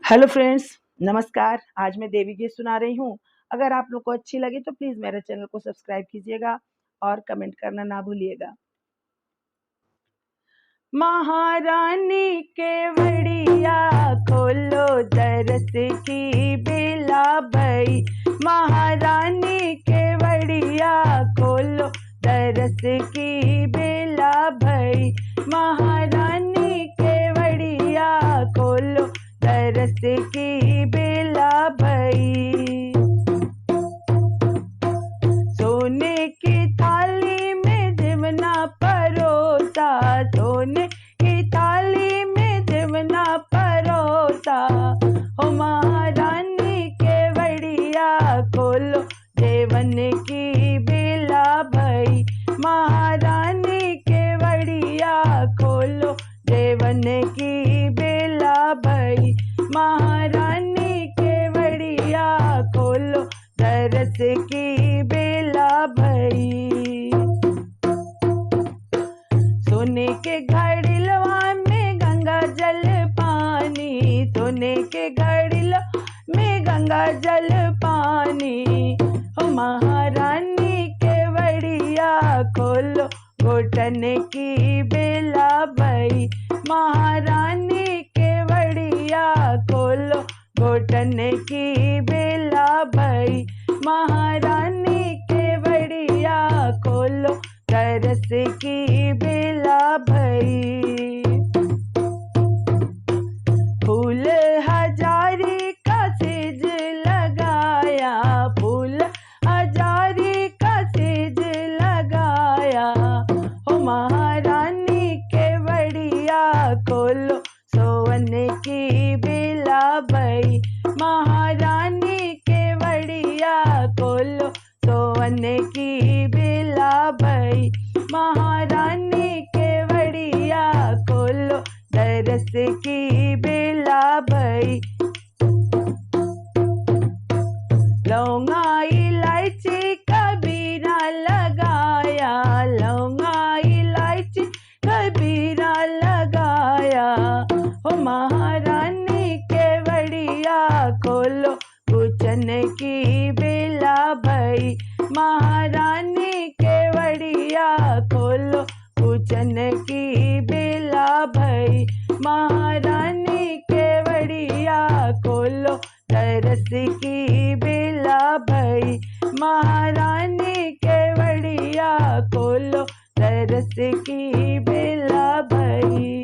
Hello friends, नमस्कार। आज मैं देवी गीत सुना रही हूँ। अगर आप लोग को अच्छी लगी तो प्लीज़ मेरे चैनल को सब्सक्राइब कीजिएगा और कमेंट करना ना भूलिएगा। महारानी केवड़िया खोलो दरस की बेला भई, महारानी केवड़िया खोलो दरस की बेला भई, महारानी केवड़िया खोलो दरस की बेला भई। सोने की थाली में दिवना परोसा, सोने की थाली में दिवना परोसा, हो महारानी केवड़िया खोलो देवन की बेला भई, महारानी केवड़िया खोलो देवन की बेला भई, महारानी केवड़िया खोलो दरस की बेला भई। सोने के घड़िलवा में गंगा जल पानी, सोने के घड़िलवा में गंगा जल पानी, हो महारानी केवड़िया खोलो घोटन की बेला भई, महारानी केवड़िया खोलो घोटन की बेला भई, महारानी केवड़िया खोलो दरस की बेला भई। फूल हजारी का सेज लगाया, फूल हजारी का सेज लगाया, हो महारानी केवड़िया खोलो सोवन की बेला भई, महारानी केवड़िया खोलो सोवन की बेला भई, महारानी केवड़िया खोलो दरस की बेला भई। लौंगा इलायची कबीरा लगाया, लौंगा इलायची कबीरा लगाया, हो महारानी केवड़िया खोलो कुचन की बेला भई, महारानी केवड़िया खोलो कुचन की बेला भई, महारानी केवड़िया खोलो दरस की बेला भई, महारानी केवड़िया खोलो दरस की बेला भई।